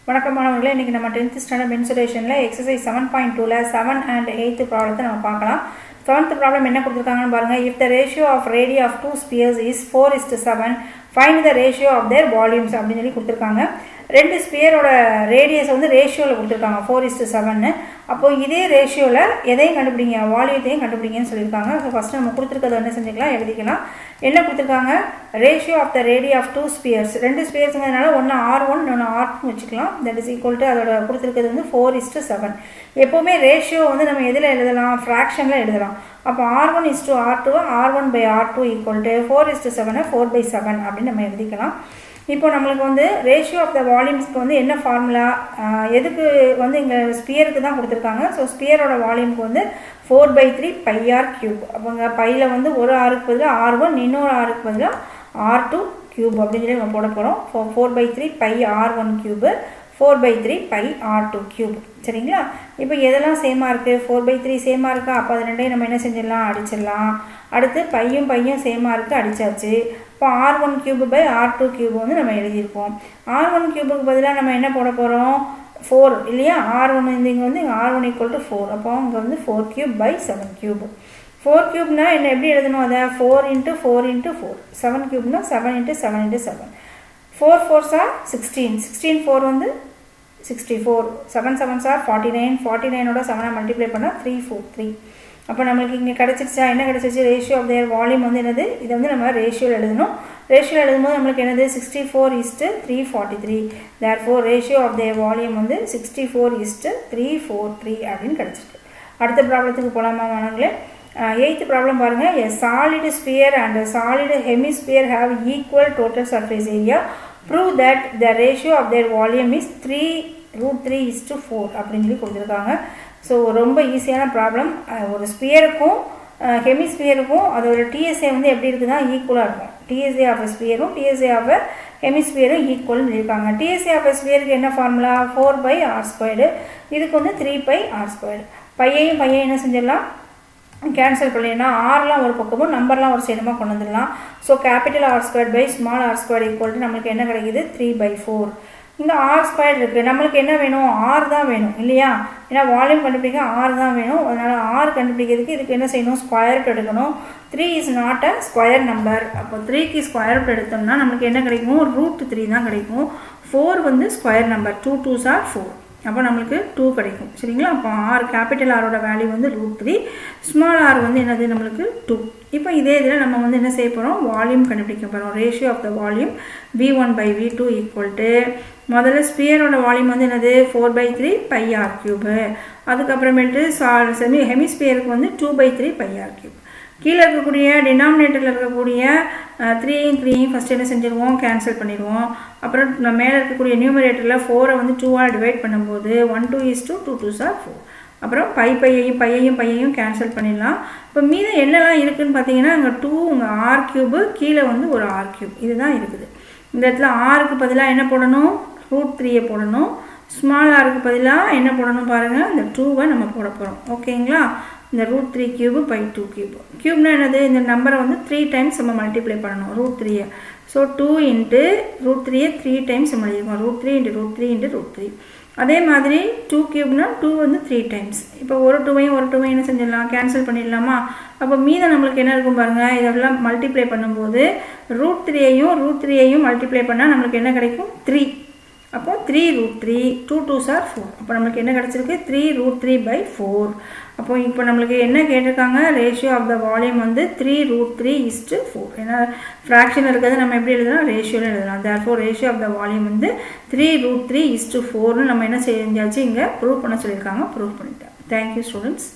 வணக்கம் மாணவர்களே, இன்னைக்கு நம்ம 10th ஸ்டாண்டர்ட் மென்சுரேஷன்ல எக்ஸசைஸ் 7.2ல 7 and 8th ப்ராப்ளத்தை நம்ம பார்க்கலாம். 7th ப்ராப்ளம் என்ன கொடுத்திருக்காங்கன்னு பாருங்க. If the ratio of radii of two spheres is 4:7, find the ratio of their volumes அப்படின்னு சொல்லி கொடுத்திருக்காங்க. ரெண்டு ஸ்பியரோட ரேடியஸ் வந்து ரேஷியோவில் கொடுத்துருக்காங்க 4:7. அப்போ இதே ரேஷியோவில் எதையும் கண்டுபிடிங்க, வால்யூத்தையும் கண்டுபிடிங்கன்னு சொல்லியிருக்காங்க. ஸோ ஃபஸ்ட்டு நம்ம கொடுத்துருக்கதை என்ன செஞ்சுக்கலாம், எழுதிக்கலாம். என்ன கொடுத்துருக்காங்க, ratio of the radii of two spheres, ரெண்டு ஸ்பியர்ஸுங்கிறதுனால ஒன்று R1 இன்னொன்று R2 வச்சுக்கலாம். தட் இஸ் ஈக்குவல் டு அதோட கொடுத்துருக்கிறது வந்து 4:7. எப்போவுமே ரேஷியோ வந்து நம்ம எதில் எழுதலாம், ஃப்ராக்ஷனில் எழுதலாம். அப்போ R1:R2 R1/R2 ஈக்குவல் டு 4:7 4/7 அப்படின்னு நம்ம எழுதிக்கலாம். இப்போ நம்மளுக்கு வந்து ரேஷியோ ஆஃப் த வால்யூம்ஸ்க்கு வந்து என்ன ஃபார்முலா, எதுக்கு வந்து இங்கே ஸ்பியருக்கு தான் கொடுத்துருக்காங்க. ஸோ ஸ்பியரோட வால்யூமுக்கு வந்து 4/3 πr3. அப்போங்க பையில் வந்து ஒரு ஆருக்கு பதிலாக R1, இன்னொரு ஆருக்கு பதிலாக R2 கியூப் அப்படின்னு சொல்லி நம்ம போட போகிறோம். 4/3 πr1 4/3 πr2 கியூப். சரிங்களா? இப்போ எதெல்லாம் சேமாக இருக்குது, 4/3 சேமாக இருக்கா, அப்போ அது ரெண்டையும் நம்ம என்ன செஞ்சிடலாம், அடிச்சிடலாம். அடுத்து பையும் சேமாக இருக்குது, அடித்தாச்சு. இப்போ R1/R2 வந்து நம்ம எழுதியிருப்போம். R1 பதிலாக நம்ம என்ன போட போகிறோம், 4 இல்லையா. R1 இங்கே வந்து R1 = 4. அப்போ இங்கே வந்து 4³ 7³ என்ன எப்படி எழுதணும், அதை 4 × 4 × 4. 7³ 7 × 7 × 7. 4 4s are 16. 16 4 வந்து 64. 7 7s are 49. 49ஓட 7 மல்டிப்ளை பண்ணால் 343. அப்போ நம்மளுக்கு இங்கே கிடச்சிருச்சா, என்ன கிடச்சிருச்சு, ரேஷியோ ஆஃப் தேர் வால்யூம் வந்து என்னது, இதை வந்து நம்ம ரேஷியோவில் எழுதணும். ரேஷியோவில் எழுதும்போது நம்மளுக்கு என்னது 64:343. Therefore ratio of their volume வந்து 64:343 அப்படின்னு கிடச்சிருக்கு. அடுத்த ப்ராப்ளத்துக்கு போகலாமா மாணவர்களே. 8th ப்ராப்ளம் பாருங்கள். A solid sphere and a solid hemisphere have equal total surface area. Prove that the ratio of their volume is 3√3:4 அப்படின்னு சொல்லி கொடுத்துருக்காங்க. ஸோ ரொம்ப ஈஸியான ப்ராப்ளம். ஒரு ஸ்பியருக்கும் ஹெமிஸ்பியருக்கும் அதோட டிஎஸ்ஏ வந்து எப்படி இருக்குதுன்னா ஈக்குவலாக இருக்கும். டிஎஸ்ஏ ஆஃப் ஸ்பியரும் டிஎஸ்ஏ ஆஃப் ஹெமிஸ்பியரும் ஈக்குவல்னு சொல்லியிருக்காங்க. டிஎஸ்ஏ ஆஃப் ஸ்பியருக்கு என்ன ஃபார்முலா, 4/r². இதுக்கு வந்து 3/r². பையையும் என்ன செஞ்சிடலாம், கேன்சல் பண்ணிடலாம். ஆர்லாம் ஒரு பக்கமும் நம்பர்லாம் ஒரு சைடுமாக கொண்டு வந்துடலாம். So capital R² small r² equal to நம்மளுக்கு என்ன கிடைக்குது, 3/4. இங்கே R² இருக்குது, நம்மளுக்கு என்ன வேணும், R தான் வேணும் இல்லையா. ஏன்னா வால்யூம் கண்டுபிடிக்க R தான் வேணும். அதனால் R கண்டுபிடிக்கிறதுக்கு இதுக்கு என்ன செய்யணும், ஸ்கொயர் ரூட் எடுக்கணும். 3 is not a square number. அப்போ 3க்கு ஸ்கொயர் ரூட் எடுத்தோம்னா நம்மளுக்கு என்ன கிடைக்கும், √3 தான் கிடைக்கும். 4 வந்து ஸ்கொயர் நம்பர், 2 2s are 4. அப்போ நம்மளுக்கு 2 கிடைக்கும். சரிங்களா? அப்போ கேபிட்டல் ஆரோட வேல்யூ வந்து √3, ஸ்மால் ஆர் வந்து என்னது நம்மளுக்கு 2. இப்போ இதே இதில் நம்ம வந்து என்ன செய்ய போகிறோம், வால்யூம் கண்டுபிடிக்க போகிறோம். Ratio of the volume V1/V2 equal to, முதல்ல ஸ்பியரோட வால்யூம் வந்து என்னது 4/3 πr3. அதுக்கப்புறமேட்டு ஹெமிஸ்பியருக்கு வந்து 2/3 πr3. கீழே இருக்கக்கூடிய டினாமினேட்டரில் இருக்கக்கூடிய 3 ஃபஸ்ட்டு என்ன செஞ்சிருவோம், கேன்சல் பண்ணிடுவோம். அப்புறம் நம்ம மேலே இருக்கக்கூடிய நியூமரேட்டரில் 4 வந்து 2ஆல் டிவைட் பண்ணும்போது 1 2:2 2 2s are 4. அப்புறம் பையையும் கேன்சல் பண்ணிடலாம். இப்போ மீதம் என்னெல்லாம் இருக்குதுன்னு பார்த்தீங்கன்னா, இங்கே 2, இங்கே R³ கீழே வந்து ஒரு R³ இதுதான் இருக்குது. இந்த இடத்துல ஆருக்கு பதிலாக என்ன போடணும், √3 போடணும். ஸ்மால் ஆருக்கு பதிலாக என்ன போடணும் பாருங்கள், இந்த 2 நம்ம போட போகிறோம். ஓகேங்களா? இந்த √3³ கியூப்னா என்னது, இந்த நம்பரை வந்து 3 டைம்ஸ் நம்ம மல்டிப்ளை பண்ணணும் √3. ஸோ 2 × √3 3 டைம்ஸ் நம்ம எழுதிருக்கோம். √3 × √3 × √3. அதே மாதிரி 2³ 2 வந்து 3 டைம்ஸ். இப்போ ஒரு 2 என்ன செஞ்சிடலாம், கேன்சல் பண்ணிடலாமா. அப்போ மீதம் நம்மளுக்கு என்ன இருக்கும் பாருங்கள், இதெல்லாம் மல்டிப்ளை பண்ணும்போது √3யையும் மல்டிப்ளை பண்ணால் நம்மளுக்கு என்ன கிடைக்கும், 3. அப்போ 3√3 2 2s are 4. அப்போ நம்மளுக்கு என்ன கிடச்சிருக்கு, 3√3/4. அப்போ இப்போ நம்மளுக்கு என்ன கேட்டிருக்காங்க, ரேஷியோ ஆஃப் த வால்யூம் வந்து 3√3:4. ஏன்னா ஃப்ராக்ஷன் இருக்கிறது நம்ம எப்படி எழுதலாம், ரேஷியோவில் எழுதலாம். Therefore ratio of the volume வந்து 3√3:4ன்னு நம்ம என்ன செஞ்சாச்சு, இங்கே ப்ரூவ் பண்ண சொல்லியிருக்காங்க. ப்ரூவ் பண்ணிட்டேன். Thank you students.